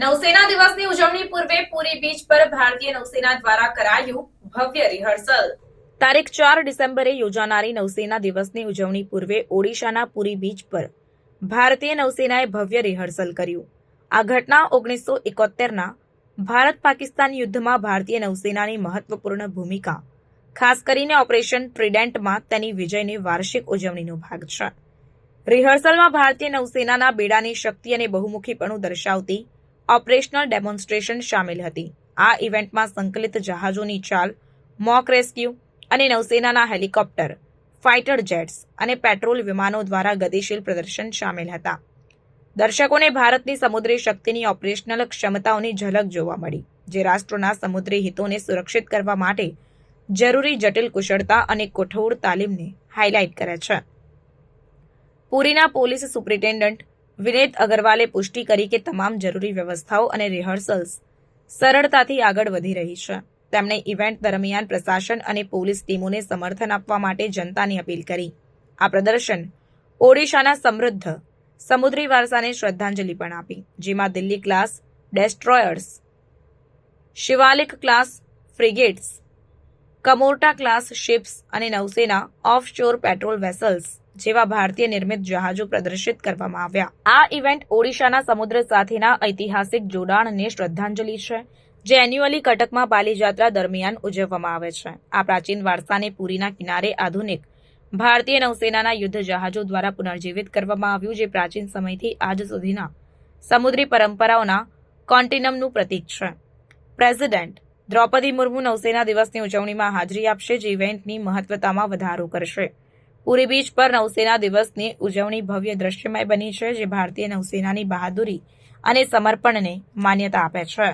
નૌસેના દિવસની ઉજવણી પૂર્વે પુરી બીચ પર ભારતીય નૌસેના દ્વારા કરાયું ભવ્ય રિહર્સલ। તારીખ 4 ડિસેમ્બરે યોજાનારી નૌસેના દિવસની ઉજવણી પૂર્વે ઓડિશાના પુરી બીચ પર ભારતીય નૌસેનાએ ભવ્ય રિહર્સલ કર્યું। આ ઘટના 1971ના ભારત પાકિસ્તાન યુદ્ધમાં ભારતીય નૌસેનાની મહત્વપૂર્ણ ભૂમિકા, ખાસ કરીને ઓપરેશન ટ્રિડેન્ટમાં તેની વિજયની વાર્ષિક ઉજવણીનો ભાગ છે। રિહર્સલમાં ભારતીય નૌસેનાના બેડાની શક્તિ અને બહુમુખીપણું દર્શાવતી ઓપરેશનલ ડેમોન્સ્ટ્રેશન શામેલ હતી। આ ઇવેન્ટમાં સંકલિત જહાજોની ચાલ, મોક રેસ્ક્યુ અને નૌસેનાના હેલિકોપ્ટર, ફાઇટર જેટ્સ અને પેટ્રોલ વિમાનો દ્વારા ગતિશીલ પ્રદર્શન શામેલ હતા। દર્શકોને ભારતની સમુદ્રી શક્તિની ઓપરેશનલ ક્ષમતાઓની ઝલક જોવા મળી, જે રાષ્ટ્રના સમુદ્રી હિતોને સુરક્ષિત કરવા માટે જરૂરી જટિલ કુશળતા અને કઠોર તાલીમને હાઇલાઇટ કરે છે। પુરીના પોલીસ સુપ્રિન્ટેન્ડન્ટ વિનેત અગરવાલે પુષ્ટિ કરી કે તમામ જરૂરી વ્યવસ્થાઓ અને રિહર્સલ્સ સરળતાથી આગળ વધી રહી છે। તેમણે ઇવેન્ટ દરમિયાન પ્રશાસન અને પોલીસ ટીમોને સમર્થન આપવા માટે જનતાની અપીલ કરી। આ પ્રદર્શન ઓડિશાના સમૃદ્ધ સમુદ્રી વારસાને શ્રદ્ધાંજલિ પણ આપી, જેમાં Delhi class destroyers, Shivalik class frigates, Kamorta class ships અને નૌસેના ઓફશોર પેટ્રોલ વેસલ્સ જેવા ભારતીય નિર્મિત જહાજો પ્રદર્શિત કરવામાં આવ્યા। આ ઇવેન્ટ ઓડિશાના સમુદ્ર સાથેના ઐતિહાસિક જોડાણને શ્રદ્ધાંજલિ છે, જે એન્યુઅલી કટકમાં બાલીયાત્રા દરમિયાન ઉજવવામાં આવે છે। આ પ્રાચીન વારસાને પુરીના કિનારે આધુનિક ભારતીય નૌસેનાના યુદ્ધ જહાજો દ્વારા પુનર્જીવિત કરવામાં આવ્યું, જે પ્રાચીન સમયથી આજ સુધીના સમુદ્રી પરંપરાઓના કોન્ટિનમનું પ્રતીક છે। પ્રેસિડેન્ટ દ્રૌપદી મુર્મુ નૌસેના દિવસની ઉજવણીમાં હાજરી આપશે, જે ઇવેન્ટની મહત્વતામાં વધારો કરશે। પુરી બીચ પર નૌસેના દિવસની ઉજવણી ભવ્ય દ્રશ્યમય બની છે, જે ભારતીય નૌસેનાની બહાદુરી અને સમર્પણને માન્યતા આપે છે।